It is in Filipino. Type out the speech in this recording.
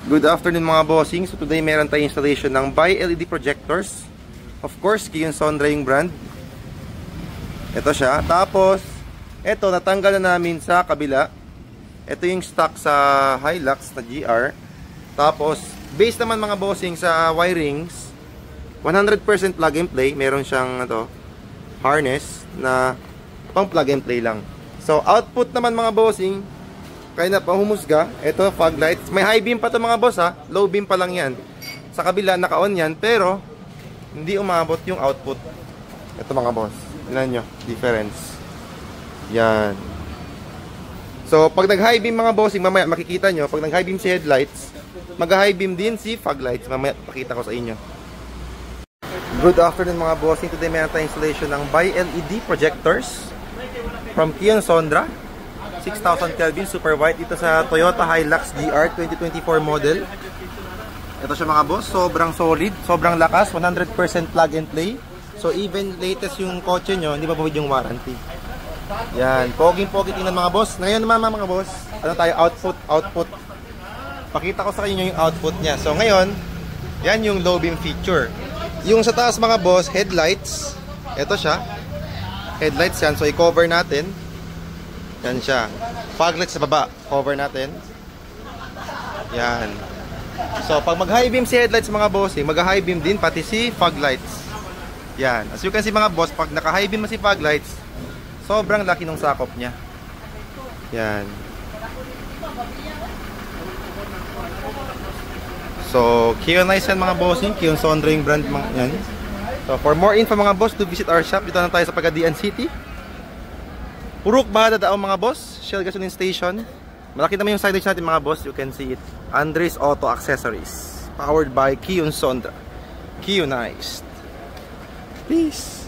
Good afternoon mga bossing. So today meron tayong installation ng bi-LED projectors. Of course, Kion Sondra yung brand. Ito siya. Tapos, ito natanggal na namin sa kabila. Ito yung stock sa Hilux na GR. Tapos, based naman mga bossing sa wirings, 100% plug and play. Meron siyang harness na pang plug and play lang. So, output naman mga bossing, kaya na pahumusga. Ito, fog lights. May high beam pa to mga boss ha. Low beam pa lang yan. Sa kabila, naka-on yan. Pero, hindi umabot yung output. Ito mga boss. Tignan nyo. Difference. Yan. So, pag nag-high beam mga bossing, mamaya makikita nyo. Pag nag-high beam si headlights, mag-high beam din si fog lights. Mamaya pakita ko sa inyo. Good afternoon mga bossing. Today meron tayong installation ng bi-LED projectors from Kion Sondra. 6,000 Kelvin, super white. Ito sa Toyota Hilux GR 2024 model. Ito siya mga boss, sobrang solid, sobrang lakas, 100% plug and play. So even latest yung kotse nyo, hindi pa po yung warranty. Yan, poging-pogi tingnan mga boss. Ngayon naman mga boss, ano tayo, output. Pakita ko sa inyo yung output niya. So ngayon, yan yung low beam feature. Yung sa taas mga boss, headlights. Ito siya. Headlights yan, so i-cover natin. Yan siya. Fog lights sa baba, cover natin. Yan. So, pag mag-high beam si headlights mga boss, mag-high beam din pati si fog lights. Yan. As you can see mga boss, pag naka-high beam si fog lights, sobrang laki ng sakop niya. Yan. So, Kionize yan mga bossing. Kion Sondra yung brand mga yan. So, for more info mga boss, to visit our shop. Dito na tayo sa Pagadian City. Purok Bahada Daong mga boss, Shell Gasoline Station. Malaki naman yung signage natin mga boss, you can see it. Andres Auto Accessories, powered by Kion Sondra. Kionized. Peace.